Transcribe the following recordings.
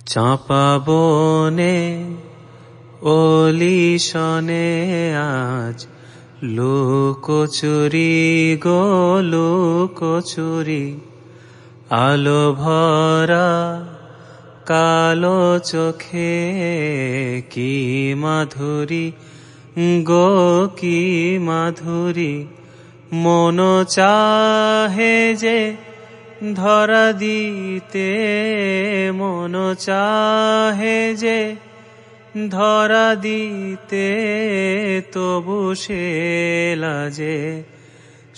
চাঁপা বনে অলিশনে আজ লুকোচুরি গো লুকোচুরি, আলো ভরা কালো চোখে কি মাধুরী গো কি মাধুরী। মন চাহে যে ধরা দিতে, মন চাহে যে ধরা দিতে, তবু সে লাজে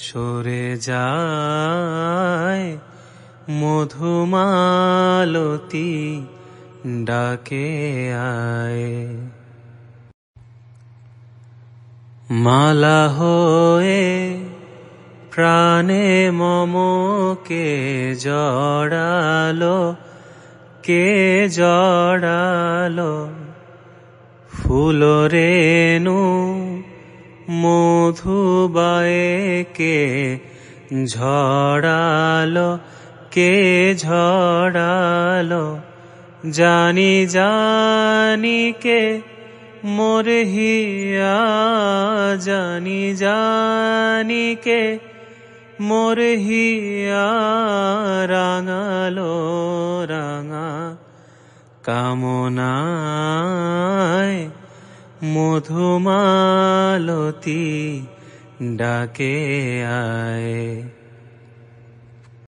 সরে যায়। মধুমালতী ডাকে আয়, মালা হয়ে প্রাণে মমকে জড়ালো, কে জড়ালো। ফুল রেণু মধুবায়ে কে ঝড়ালো, কে ঝড়ালো। জানি জানি কে মোর হিয়া, জানি জানি কে মোর হিয়া। রাঙালো রাঙা কামনায় মধুমালতী ডাকে আয়।